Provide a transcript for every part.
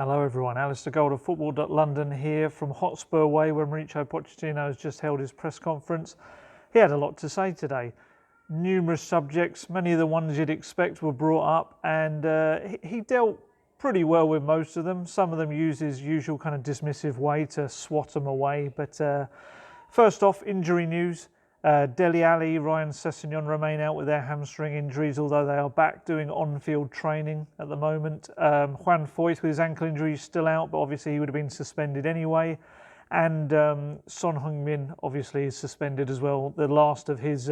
Hello everyone, Alistair Gold of Football.London here from Hotspur Way, where Mauricio Pochettino has just held his press conference. He had a lot to say today. Numerous subjects, many of the ones you'd expect were brought up, and he dealt pretty well with most of them. Some of them used his usual kind of dismissive way to swat them away. But first off, injury news. Dele Alli, Ryan Sessegnon remain out with their hamstring injuries, although they are back doing on-field training at the moment. Juan Foyth with his ankle injury is still out, but obviously he would have been suspended anyway. And Son Heung-min obviously is suspended as well. The last of his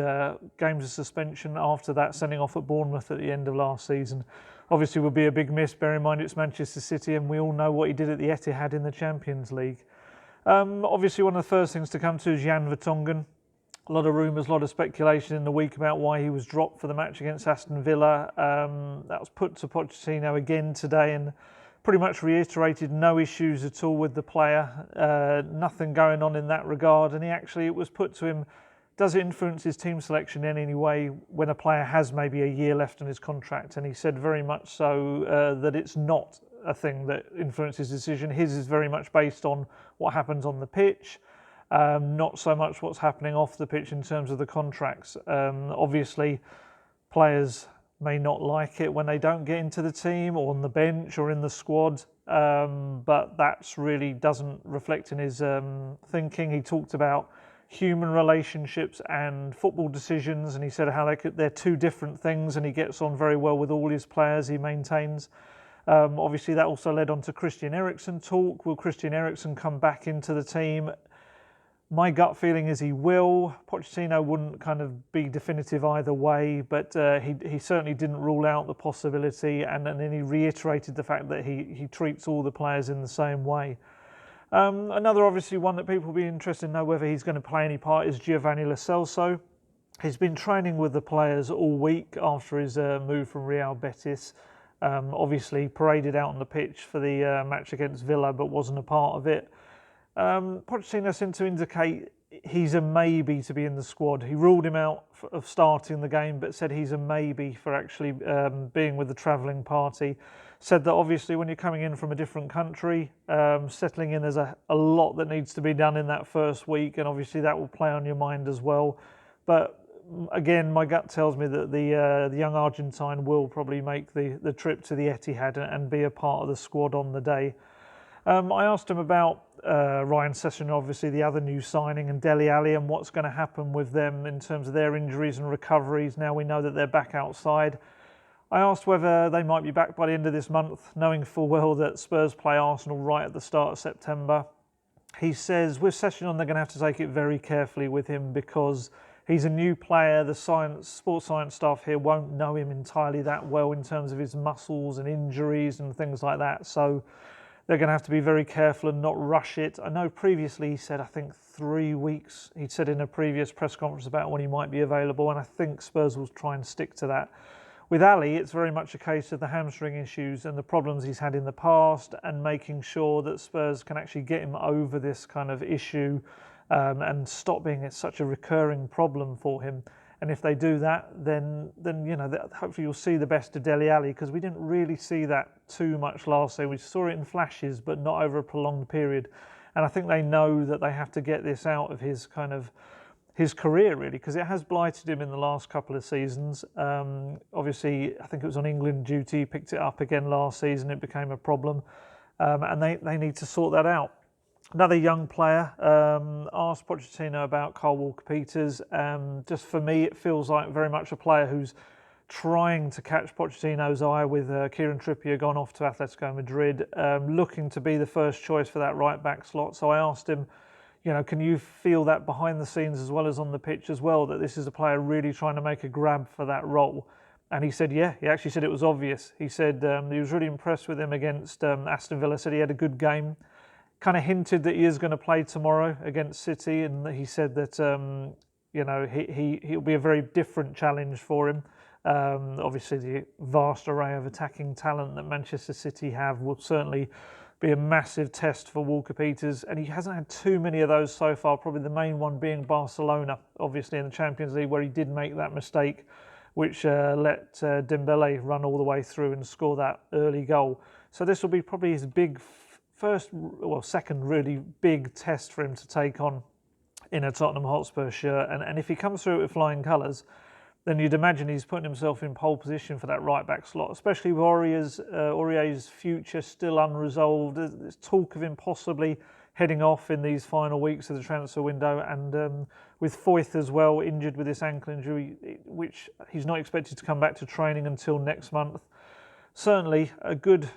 games of suspension after that sending off at Bournemouth at the end of last season. Obviously will be a big miss. Bear in mind it's Manchester City, and we all know what he did at the Etihad in the Champions League. Obviously one of the first things to come to is Jan Vertonghen. A lot of rumours, a lot of speculation in the week about why he was dropped for the match against Aston Villa. That was put to Pochettino again today and pretty much reiterated no issues at all with the player, nothing going on in that regard. And it was put to him, does it influence his team selection in any way when a player has maybe a year left on his contract? And he said very much so that it's not a thing that influences his decision. His is very much based on what happens on the pitch. Not so much what's happening off the pitch in terms of the contracts. Obviously, players may not like it when they don't get into the team or on the bench or in the squad, but that's really doesn't reflect in his thinking. He talked about human relationships and football decisions, and he said how they're two different things, and he gets on very well with all his players, he maintains. Obviously, that also led on to Christian Eriksen talk. Will Christian Eriksen come back into the team? My gut feeling is he will. Pochettino wouldn't kind of be definitive either way, but he certainly didn't rule out the possibility, and then he reiterated the fact that he treats all the players in the same way. Another obviously one that people will be interested to know whether he's going to play any part is Giovani Lo Celso. He's been training with the players all week after his move from Real Betis. Obviously paraded out on the pitch for the match against Villa, but wasn't a part of it. Pochettino seemed to indicate he's a maybe to be in the squad. He ruled him out of starting the game, but said he's a maybe for actually being with the travelling party. Said that obviously when you're coming in from a different country, settling in, there's a lot that needs to be done in that first week, and obviously that will play on your mind as well. But again, my gut tells me that the young Argentine will probably make the trip to the Etihad and be a part of the squad on the day. I asked him about Ryan Sessegnon, obviously the other new signing, and Dele Alli, and what's going to happen with them in terms of their injuries and recoveries. Now we know that they're back outside. I asked whether they might be back by the end of this month, knowing full well that Spurs play Arsenal right at the start of September. He says with Sessegnon they're going to have to take it very carefully with him because he's a new player. The sports science staff here won't know him entirely that well in terms of his muscles and injuries and things like that. So they're going to have to be very careful and not rush it. I know previously he said, I think 3 weeks, he'd said in a previous press conference about when he might be available, and I think Spurs will try and stick to that. With Ali, it's very much a case of the hamstring issues and the problems he's had in the past, and making sure that Spurs can actually get him over this kind of issue and stop being such a recurring problem for him. And if they do that, then you know, hopefully you'll see the best of Dele Alli, because we didn't really see that too much last season. We saw it in flashes, but not over a prolonged period. And I think they know that they have to get this out of his career, really, because it has blighted him in the last couple of seasons. Obviously, I think it was on England duty, he picked it up again last season, it became a problem. And they need to sort that out. Another young player asked Pochettino about Kyle Walker-Peters. Just for me, it feels like very much a player who's trying to catch Pochettino's eye, with Kieran Trippier gone off to Atletico Madrid, looking to be the first choice for that right-back slot. So I asked him, you know, can you feel that behind the scenes as well as on the pitch as well, that this is a player really trying to make a grab for that role? And he said, yeah, he actually said it was obvious. He said he was really impressed with him against Aston Villa, said he had a good game. Kind of hinted that he is going to play tomorrow against City, and he said that you know, he'll be a very different challenge for him. Obviously, the vast array of attacking talent that Manchester City have will certainly be a massive test for Walker-Peters, and he hasn't had too many of those so far, probably the main one being Barcelona, obviously in the Champions League, where he did make that mistake, which let Dembele run all the way through and score that early goal. So this will be probably his second really big test for him to take on in a Tottenham Hotspur shirt. And if he comes through it with flying colours, then you'd imagine he's putting himself in pole position for that right-back slot, especially with Aurier's future still unresolved. There's talk of him possibly heading off in these final weeks of the transfer window, and with Foyth as well, injured with this ankle injury, which he's not expected to come back to training until next month. Certainly a good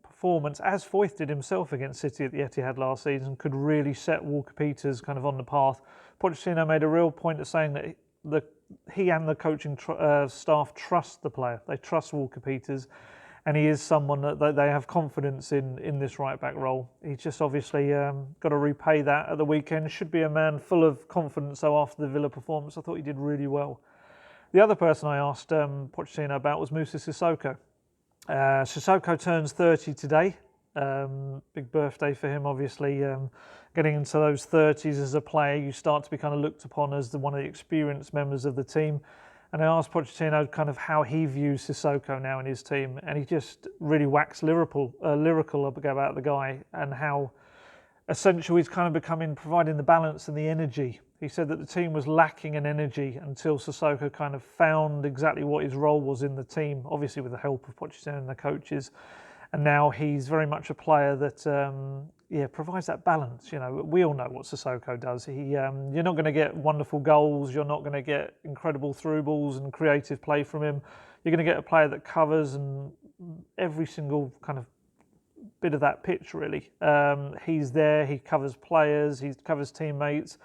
performance, as Foyth did himself against City at the Etihad last season, could really set Walker-Peters kind of on the path. Pochettino made a real point of saying that he and the coaching staff trust the player. They trust Walker-Peters, and he is someone that they have confidence in this right-back role. He's just obviously got to repay that at the weekend. Should be a man full of confidence, though, after the Villa performance. I thought he did really well. The other person I asked Pochettino about was Moussa Sissoko. Sissoko turns 30 today. Big birthday for him, obviously. Getting into those 30s as a player, you start to be kind of looked upon as one of the experienced members of the team. And I asked Pochettino kind of how he views Sissoko now in his team, and he just really waxed lyrical about the guy and how essential he's kind of becoming, providing the balance and the energy. He said that the team was lacking in energy until Sissoko kind of found exactly what his role was in the team, obviously with the help of Pochettino and the coaches. And now he's very much a player that provides that balance. You know, we all know what Sissoko does. You're not going to get wonderful goals. You're not going to get incredible through balls and creative play from him. You're going to get a player that covers and every single kind of bit of that pitch, really. He's there. He covers players. He covers teammates.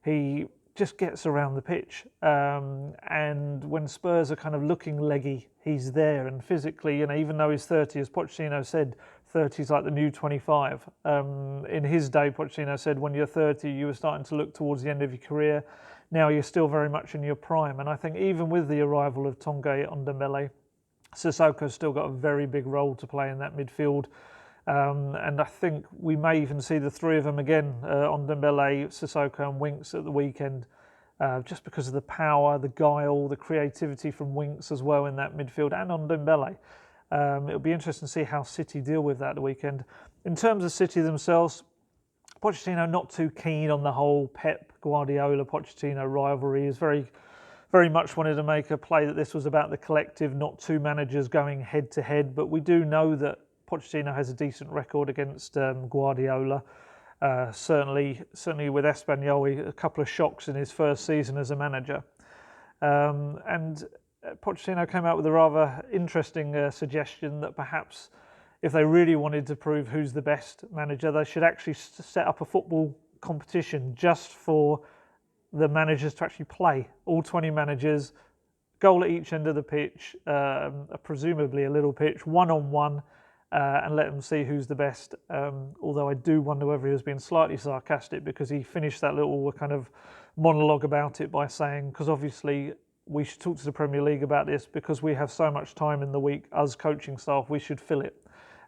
He just gets around the pitch. And when Spurs are kind of looking leggy, he's there. And physically, you know, even though he's 30, as Pochettino said, 30 is like the new 25. In his day, Pochettino said, when you're 30, you were starting to look towards the end of your career. Now you're still very much in your prime. And I think even with the arrival of Tanguy Ndombele, Sissoko's still got a very big role to play in that midfield. And I think we may even see the three of them again, Ndombele, Sissoko and Winks at the weekend, just because of the power, the guile, the creativity from Winks as well in that midfield, and Ndombele. It'll be interesting to see how City deal with that the weekend. In terms of City themselves, Pochettino not too keen on the whole Pep Guardiola Pochettino rivalry. He's very much wanted to make a play that this was about the collective, not two managers going head to head. But we do know that Pochettino has a decent record against Guardiola. Certainly with Espanyol, a couple of shocks in his first season as a manager. And Pochettino came out with a rather interesting suggestion that perhaps if they really wanted to prove who's the best manager, they should actually set up a football competition just for the managers to actually play. All 20 managers, goal at each end of the pitch, presumably a little pitch, one-on-one, and let them see who's the best. Although I do wonder whether he was being slightly sarcastic, because he finished that little kind of monologue about it by saying, because obviously we should talk to the Premier League about this, because we have so much time in the week, us coaching staff, we should fill it.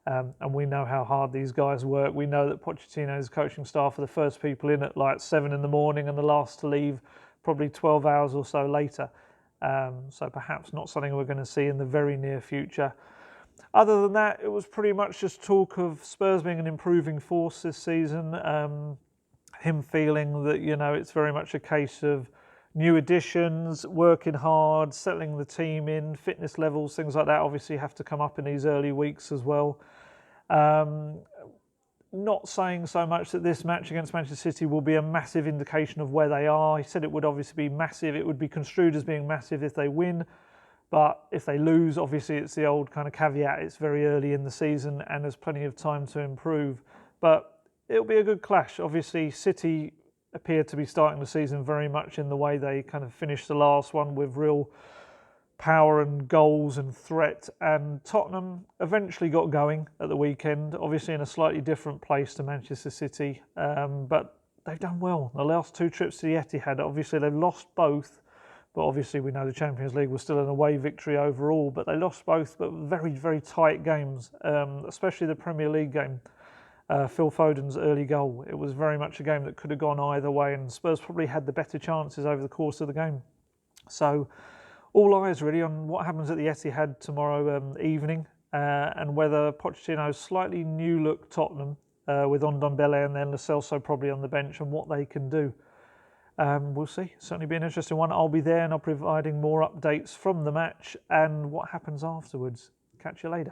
And we know how hard these guys work. We know that Pochettino's coaching staff are the first people in at like 7 in the morning and the last to leave probably 12 hours or so later. So perhaps not something we're going to see in the very near future. Other than that, it was pretty much just talk of Spurs being an improving force this season. Him feeling that, you know, it's very much a case of new additions, working hard, settling the team in, fitness levels, things like that obviously have to come up in these early weeks as well. Not saying so much that this match against Manchester City will be a massive indication of where they are. He said it would obviously be massive. It would be construed as being massive if they win. But if they lose, obviously it's the old kind of caveat. It's very early in the season and there's plenty of time to improve. But it'll be a good clash. Obviously, City appeared to be starting the season very much in the way they kind of finished the last one, with real power and goals and threat. And Tottenham eventually got going at the weekend, obviously in a slightly different place to Manchester City. But they've done well. The last two trips to the Etihad, obviously they've lost both. But obviously we know the Champions League was still an away victory overall. But they lost both, but very, very tight games, especially the Premier League game. Phil Foden's early goal. It was very much a game that could have gone either way, and Spurs probably had the better chances over the course of the game. So all eyes really on what happens at the Etihad tomorrow evening. and whether Pochettino's slightly new look Tottenham with Ndombele and then Lo Celso probably on the bench and what they can do. We'll see. Certainly be an interesting one. I'll be there and I'll be providing more updates from the match and what happens afterwards. Catch you later.